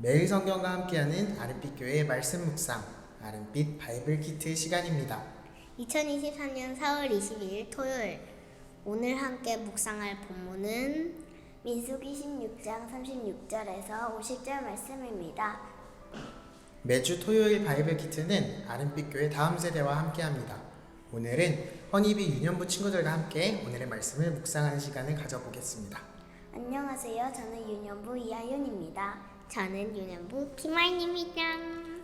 매일 성경과 함께하는 아름빛 교회의 말씀 묵상, 아름빛 바이블 키트 시간입니다. 2023년 4월 22일 토요일, 오늘 함께 묵상할 본문은 민수기 16장 36절에서 50절 말씀입니다. 매주 토요일 바이블 키트는 아름빛 교회 다음 세대와 함께합니다. 오늘은 허니비 유년부 친구들과 함께 오늘의 말씀을 묵상하는 시간을 가져보겠습니다. 안녕하세요. 저는 유년부 이하윤입니다. 저는 유년부 김아인입니다.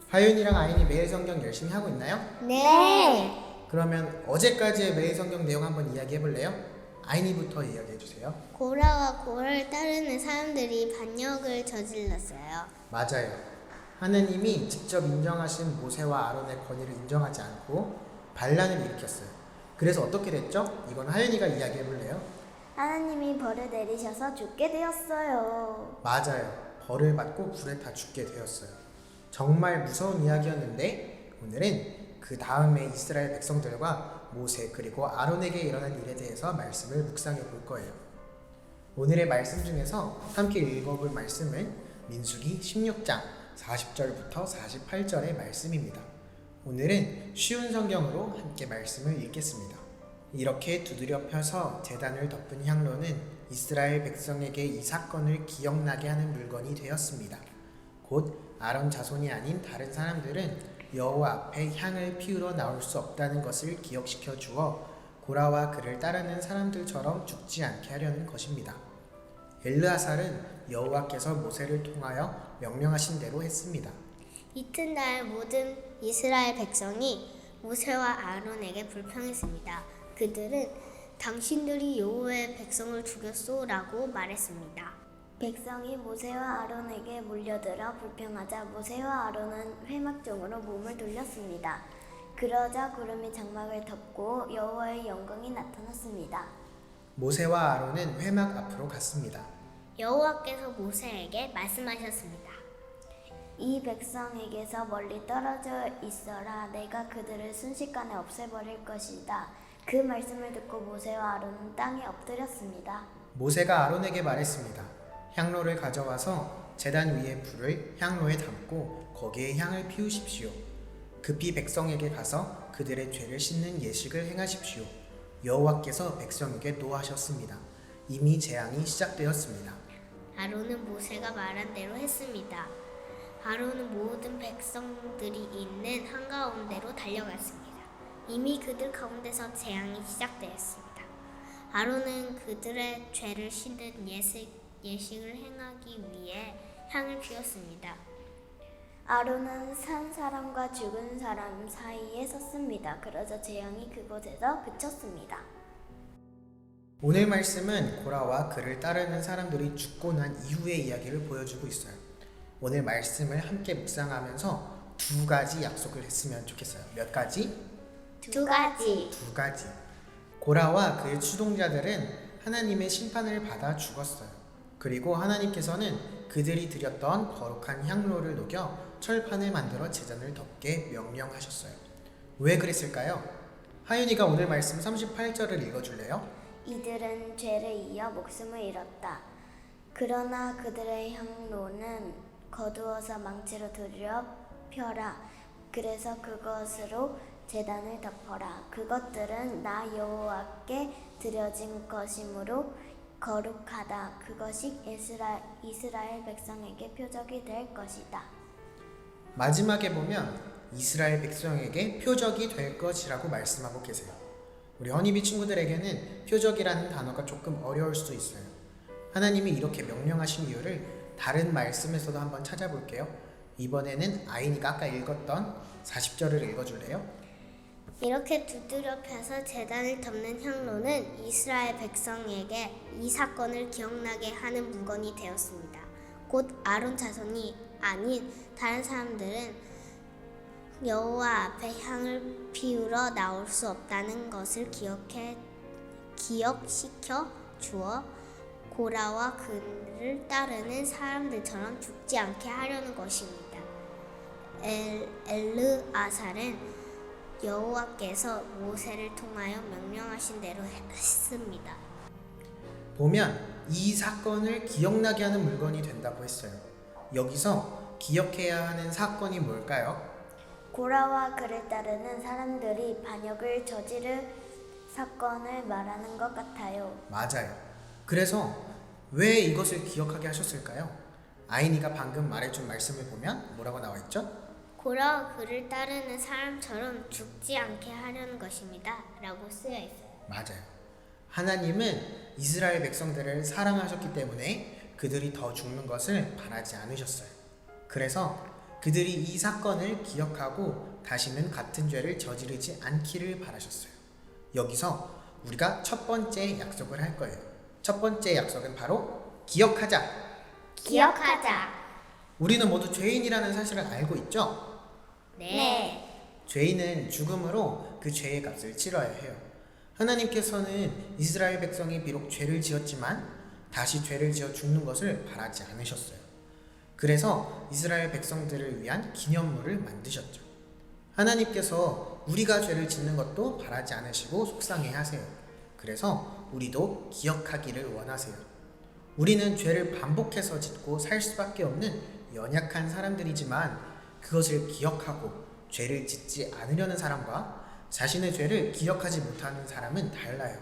하윤이랑 아인이 매일 성경 열심히 하고 있나요? 네. 그러면 어제까지의 매일 성경 내용 한번 이야기해 볼래요? 아인이부터 이야기해 주세요. 고라와 고라를 따르는 사람들이 반역을 저질렀어요. 맞아요. 하느님이 직접 인정하신 모세와 아론의 권위를 인정하지 않고 반란을 일으켰어요. 그래서 어떻게 됐죠? 이건 하윤이가 이야기해 볼래요? 하나님이 벌을 내리셔서 죽게 되었어요. 맞아요. 벌을 받고 불에 다 죽게 되었어요. 정말 무서운 이야기였는데 오늘은 그 다음에 이스라엘 백성들과 모세 그리고 아론에게 일어난 일에 대해서 말씀을 묵상해 볼 거예요. 오늘의 말씀 중에서 함께 읽어볼 말씀은 민수기 16장 40절부터 48절의 말씀입니다. 오늘은 쉬운 성경으로 함께 말씀을 읽겠습니다. 이렇게 두드려 펴서 제단을 덮은 향로는 이스라엘 백성에게 이 사건을 기억나게 하는 물건이 되었습니다. 곧 아론 자손이 아닌 다른 사람들은 여호와 앞에 향을 피우러 나올 수 없다는 것을 기억시켜 주어 고라와 그를 따르는 사람들처럼 죽지 않게 하려는 것입니다. 엘르아살은 여호와께서 모세를 통하여 명령하신 대로 했습니다. 이튿날 모든 이스라엘 백성이 모세와 아론에게 불평했습니다. 그들은 당신들이 여호와의 백성을 죽였소라고 말했습니다. 백성이 모세와 아론에게 몰려들어 불평하자 모세와 아론은 회막중으로 몸을 돌렸습니다. 그러자 구름이 장막을 덮고 여호와의 영광이 나타났습니다. 모세와 아론은 회막 앞으로 갔습니다. 여호와께서 모세에게 말씀하셨습니다. 이 백성에게서 멀리 떨어져 있어라. 내가 그들을 순식간에 없애버릴 것이다. 그 말씀을 듣고 모세와 아론은 땅에 엎드렸습니다. 모세가 아론에게 말했습니다. 향로를 가져와서 제단 위에 불을 향로에 담고 거기에 향을 피우십시오. 급히 백성에게 가서 그들의 죄를 씻는 예식을 행하십시오. 여호와께서 백성에게 노하셨습니다. 이미 재앙이 시작되었습니다. 아론은 모세가 말한 대로 했습니다. 아론은 모든 백성들이 있는 한가운데로 달려갔습니다. 이미 그들 가운데서 재앙이 시작되었습니다. 아론은 그들의 죄를 씻는 예식을 행하기 위해 향을 피웠습니다. 아론은 산 사람과 죽은 사람 사이에 섰습니다. 그러자 재앙이 그곳에서 그쳤습니다. 오늘 말씀은 고라와 그를 따르는 사람들이 죽고 난 이후의 이야기를 보여주고 있어요. 오늘 말씀을 함께 묵상하면서 두 가지 약속을 했으면 좋겠어요. 몇 가지? 두 가지. 두 가지. 고라와 그의 추종자들은 하나님의 심판을 받아 죽었어요. 그리고 하나님께서는 그들이 드렸던 거룩한 향로를 녹여 철판을 만들어 제단을 덮게 명령하셨어요. 왜 그랬을까요? 하윤이가 오늘 말씀 38절을 읽어줄래요? 이들은 죄를 이어 목숨을 잃었다. 그러나 그들의 향로는 거두어서 망치로 두드려 펴라. 그래서 그것으로 제단을 덮어라. 그것들은 나 여호와께 드려진 것이므로 거룩하다. 그것이 이스라엘 백성에게 표적이 될 것이다. 마지막에 보면 이스라엘 백성에게 표적이 될 것이라고 말씀하고 계세요. 우리 허니비 친구들에게는 표적이라는 단어가 조금 어려울 수도 있어요. 하나님이 이렇게 명령하신 이유를 다른 말씀에서도 한번 찾아볼게요. 이번에는 아이니가 아까 읽었던 40절을 읽어줄래요? 이렇게 두드려 펴서 제단을 덮는 향로는 이스라엘 백성에게 이 사건을 기억나게 하는 물건이 되었습니다. 곧 아론 자손이 아닌 다른 사람들은 여호와 앞에 향을 피우러 나올 수 없다는 것을 기억시켜 주어 고라와 그를 따르는 사람들처럼 죽지 않게 하려는 것입니다. 엘르아살은 여호와께서 모세를 통하여 명령하신 대로 했습니다. 보면 이 사건을 기억나게 하는 물건이 된다고 했어요. 여기서 기억해야 하는 사건이 뭘까요? 고라와 그를 따르는 사람들이 반역을 저지를 사건을 말하는 것 같아요. 맞아요. 그래서 왜 이것을 기억하게 하셨을까요? 아이니가 방금 말해준 말씀을 보면 뭐라고 나와 있죠? 고라와 그를 따르는 사람처럼 죽지 않게 하려는 것입니다. 라고 쓰여 있어요. 맞아요. 하나님은 이스라엘 백성들을 사랑하셨기 때문에 그들이 더 죽는 것을 바라지 않으셨어요. 그래서 그들이 이 사건을 기억하고 다시는 같은 죄를 저지르지 않기를 바라셨어요. 여기서 우리가 첫 번째 약속을 할 거예요. 첫 번째 약속은 바로 기억하자. 기억하자. 우리는 모두 죄인이라는 사실을 알고 있죠? 네. 죄인은 죽음으로 그 죄의 값을 치러야 해요. 하나님께서는 이스라엘 백성이 비록 죄를 지었지만 다시 죄를 지어 죽는 것을 바라지 않으셨어요. 그래서 이스라엘 백성들을 위한 기념물을 만드셨죠. 하나님께서 우리가 죄를 짓는 것도 바라지 않으시고 속상해 하세요. 그래서 우리도 기억하기를 원하세요. 우리는 죄를 반복해서 짓고 살 수밖에 없는 연약한 사람들이지만 그것을 기억하고 죄를 짓지 않으려는 사람과 자신의 죄를 기억하지 못하는 사람은 달라요.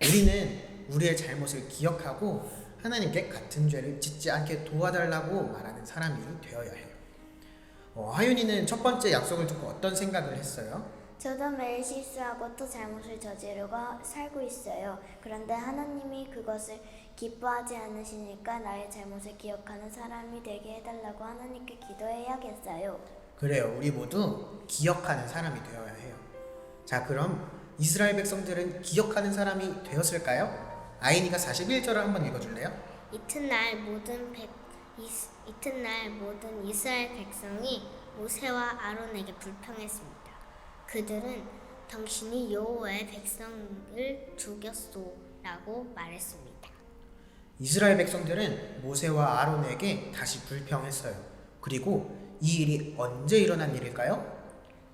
우리는 우리의 잘못을 기억하고 하나님께 같은 죄를 짓지 않게 도와달라고 말하는 사람이 되어야 해요. 하윤이는 첫 번째 약속을 듣고 어떤 생각을 했어요? 저도 매일 실수하고 또 잘못을 저지르고 살고 있어요. 그런데 하나님이 그것을 기뻐하지 않으시니까 나의 잘못을 기억하는 사람이 되게 해달라고 하나님께 기도해야겠어요. 그래요. 우리 모두 기억하는 사람이 되어야 해요. 자, 그럼 이스라엘 백성들은 기억하는 사람이 되었을까요? 아이니가 41절을 한번 읽어줄래요? 이튿날 모든 이스라엘 백성이 모세와 아론에게 불평했습니다. 그들은 당신이 여호와의 백성을 죽였소라고 말했습니다. 이스라엘 백성들은 모세와 아론에게 다시 불평했어요. 그리고 이 일이 언제 일어난 일일까요?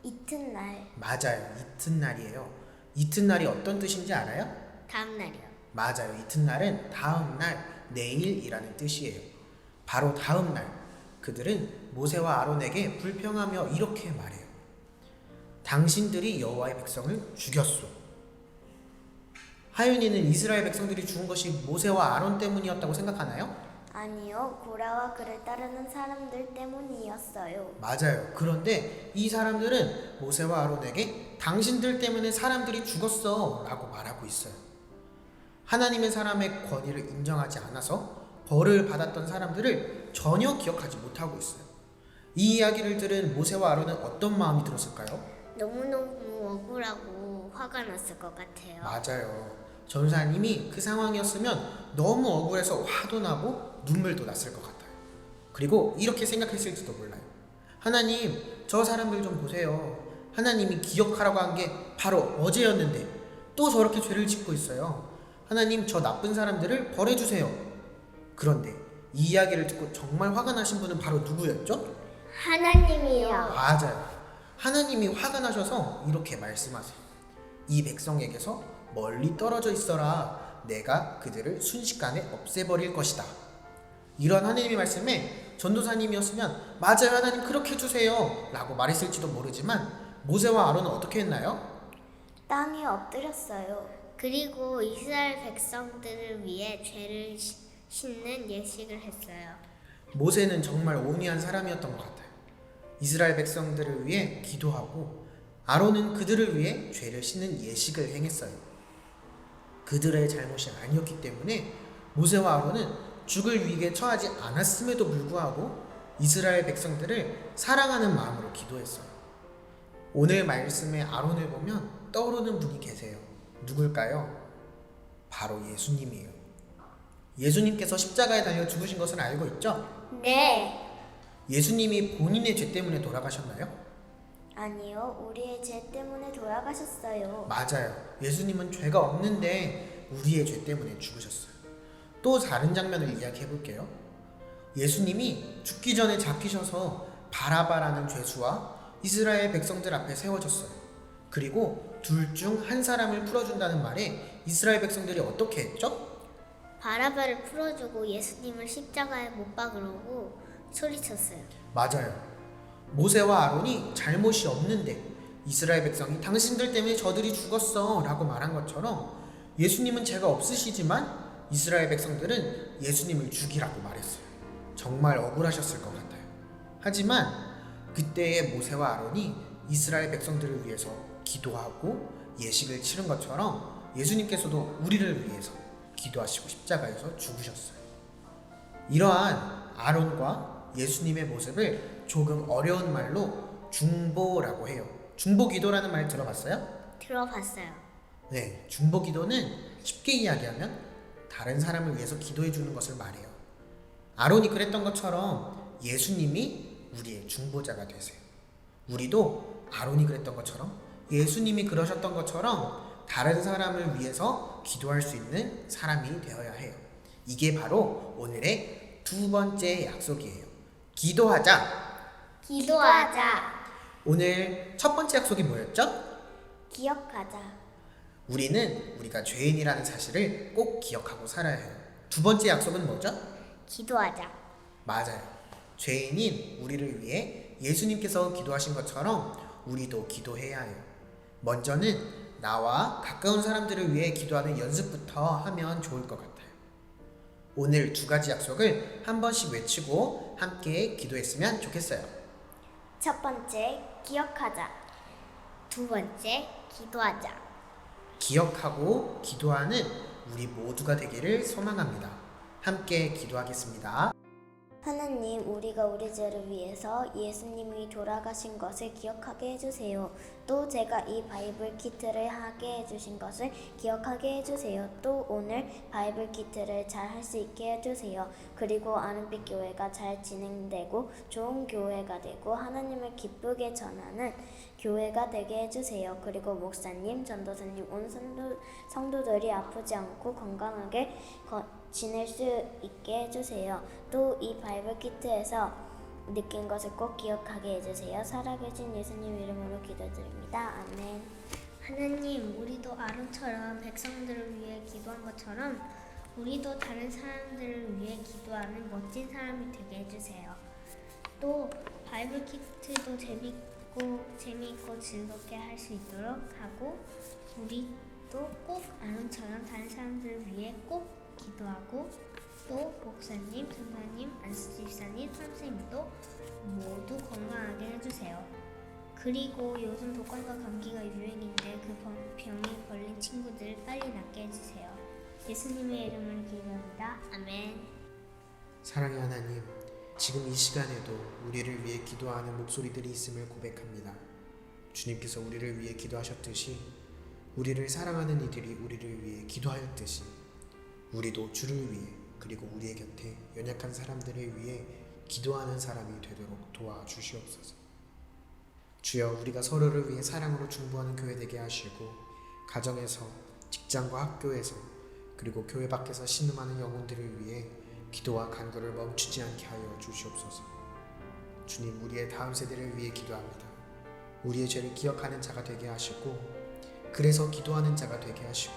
이튿날 맞아요. 이튿날이에요. 이튿날이 어떤 뜻인지 알아요? 다음 날이요. 맞아요. 이튿날은 다음날, 내일이라는 뜻이에요. 바로 다음날 그들은 모세와 아론에게 불평하며 이렇게 말해요. 당신들이 여호와의 백성을 죽였소. 하윤이는 이스라엘 백성들이 죽은 것이 모세와 아론 때문이었다고 생각하나요? 아니요, 고라와 그를 따르는 사람들 때문이었어요. 맞아요. 그런데 이 사람들은 모세와 아론에게 당신들 때문에 사람들이 죽었어 라고 말하고 있어요. 하나님의 사람의 권위를 인정하지 않아서 벌을 받았던 사람들을 전혀 기억하지 못하고 있어요. 이 이야기를 들은 모세와 아론은 어떤 마음이 들었을까요? 너무너무 억울하고 화가 났을 것 같아요. 맞아요. 전사님이 그 상황이었으면 너무 억울해서 화도 나고 눈물도 났을 것 같아요. 그리고 이렇게 생각했을지도 몰라요. 하나님, 저 사람들 좀 보세요. 하나님이 기억하라고 한 게 바로 어제였는데 또 저렇게 죄를 짓고 있어요. 하나님, 저 나쁜 사람들을 벌해주세요. 그런데 이 이야기를 듣고 정말 화가 나신 분은 바로 누구였죠? 하나님이요. 맞아요. 하나님이 화가 나셔서 이렇게 말씀하세요. 이 백성에게서 멀리 떨어져 있어라. 내가 그들을 순식간에 없애버릴 것이다. 이런 하나님의 말씀에 전도사님이었으면 맞아요, 하나님 그렇게 해주세요 라고 말했을지도 모르지만 모세와 아론은 어떻게 했나요? 땅에 엎드렸어요. 그리고 이스라엘 백성들을 위해 죄를 씻는 예식을 했어요. 모세는 정말 온유한 사람이었던 것 같아요. 이스라엘 백성들을 위해 기도하고 아론은 그들을 위해 죄를 씻는 예식을 행했어요. 그들의 잘못이 아니었기 때문에 모세와 아론은 죽을 위기에 처하지 않았음에도 불구하고 이스라엘 백성들을 사랑하는 마음으로 기도했어요. 오늘 말씀의 아론을 보면 떠오르는 분이 계세요. 누굴까요? 바로 예수님이에요. 예수님께서 십자가에 달려 죽으신 것을 알고 있죠? 네. 예수님이 본인의 죄 때문에 돌아가셨나요? 아니요, 우리의 죄 때문에 돌아가셨어요. 맞아요. 예수님은 죄가 없는데 우리의 죄 때문에 죽으셨어요. 또 다른 장면을 이야기해 볼게요. 예수님이 죽기 전에 잡히셔서 바라바라는 죄수와 이스라엘 백성들 앞에 세워졌어요. 그리고 둘 중 한 사람을 풀어준다는 말에 이스라엘 백성들이 어떻게 했죠? 바라바를 풀어주고 예수님을 십자가에 못 박으려고 소리쳤어요. 맞아요. 모세와 아론이 잘못이 없는데 이스라엘 백성이 당신들 때문에 저들이 죽었어 라고 말한 것처럼 예수님은 죄가 없으시지만 이스라엘 백성들은 예수님을 죽이라고 말했어요. 정말 억울하셨을 것 같아요. 하지만 그때의 모세와 아론이 이스라엘 백성들을 위해서 기도하고 예식을 치른 것처럼 예수님께서도 우리를 위해서 기도하시고 십자가에서 죽으셨어요. 이러한 아론과 예수님의 모습을 조금 어려운 말로 중보라고 해요. 중보기도라는 말 들어봤어요? 들어봤어요. 네, 중보기도는 쉽게 이야기하면 다른 사람을 위해서 기도해 주는 것을 말해요. 아론이 그랬던 것처럼 예수님이 우리의 중보자가 되세요. 우리도 아론이 그랬던 것처럼 예수님이 그러셨던 것처럼 다른 사람을 위해서 기도할 수 있는 사람이 되어야 해요. 이게 바로 오늘의 두 번째 약속이에요. 기도하자. 기도하자. 오늘 첫 번째 약속이 뭐였죠? 기억하자. 우리는 우리가 죄인이라는 사실을 꼭 기억하고 살아야 해요. 두 번째 약속은 뭐죠? 기도하자. 맞아요. 죄인인 우리를 위해 예수님께서 기도하신 것처럼 우리도 기도해야 해요. 먼저는 나와 가까운 사람들을 위해 기도하는 연습부터 하면 좋을 것 같아요. 오늘 두 가지 약속을 한 번씩 외치고 함께 기도했으면 좋겠어요. 첫 번째, 기억하자. 두 번째, 기도하자. 기억하고 기도하는 우리 모두가 되기를 소망합니다. 함께 기도하겠습니다. 하나님, 우리가 우리 죄를 위해서 예수님이 돌아가신 것을 기억하게 해주세요. 또 제가 이 바이블 키트를 하게 해주신 것을 기억하게 해주세요. 또 오늘 바이블 키트를 잘 할 수 있게 해주세요. 그리고 아름빛 교회가 잘 진행되고 좋은 교회가 되고 하나님을 기쁘게 전하는 교회가 되게 해주세요. 그리고 목사님, 전도사님, 온 성도들이 아프지 않고 건강하게 지낼 수 있게 해주세요. 또 이 바이블 키트에서 느낀 것을 꼭 기억하게 해주세요. 살아계신 예수님 이름으로 기도드립니다. 아멘. 하나님, 우리도 아론처럼 백성들을 위해 기도한 것처럼 우리도 다른 사람들을 위해 기도하는 멋진 사람이 되게 해주세요. 또 바이블 키트도 재미있고 즐겁게 할 수 있도록 하고 우리도 꼭 아론처럼 다른 사람들을 위해 꼭 기도하고 또 목사님, 전사님, 안수 집사님, 선생님도 모두 건강하게 해주세요. 그리고 요즘 독감과 감기가 유행인데 그 병이 걸린 친구들 빨리 낫게 해주세요. 예수님의 이름으로 기도합니다. 아멘. 사랑의 하나님, 지금 이 시간에도 우리를 위해 기도하는 목소리들이 있음을 고백합니다. 주님께서 우리를 위해 기도하셨듯이 우리를 사랑하는 이들이 우리를 위해 기도하였듯이 우리도 주를 위해 그리고 우리의 곁에 연약한 사람들을 위해 기도하는 사람이 되도록 도와주시옵소서. 주여, 우리가 서로를 위해 사랑으로 중보하는 교회 되게 하시고 가정에서, 직장과 학교에서 그리고 교회 밖에서 신음하는 영혼들을 위해 기도와 간구를 멈추지 않게 하여 주시옵소서. 주님, 우리의 다음 세대를 위해 기도합니다. 우리의 죄를 기억하는 자가 되게 하시고 그래서 기도하는 자가 되게 하시고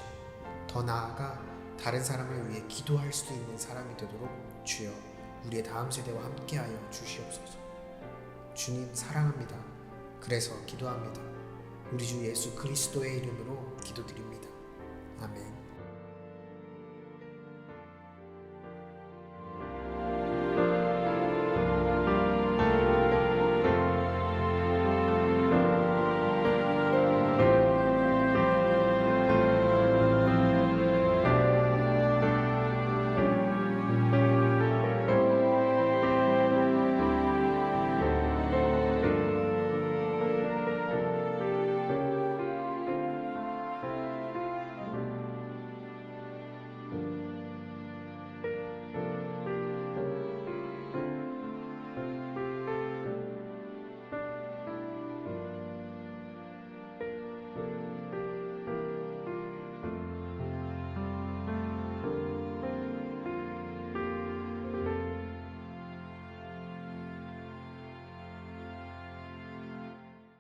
더 나아가 다른 사람을 위해 기도할 수 있는 사람이 되도록 주여 우리의 다음 세대와 함께하여 주시옵소서. 주님 사랑합니다. 그래서 기도합니다. 우리 주 예수 그리스도의 이름으로 기도드립니다. 아멘.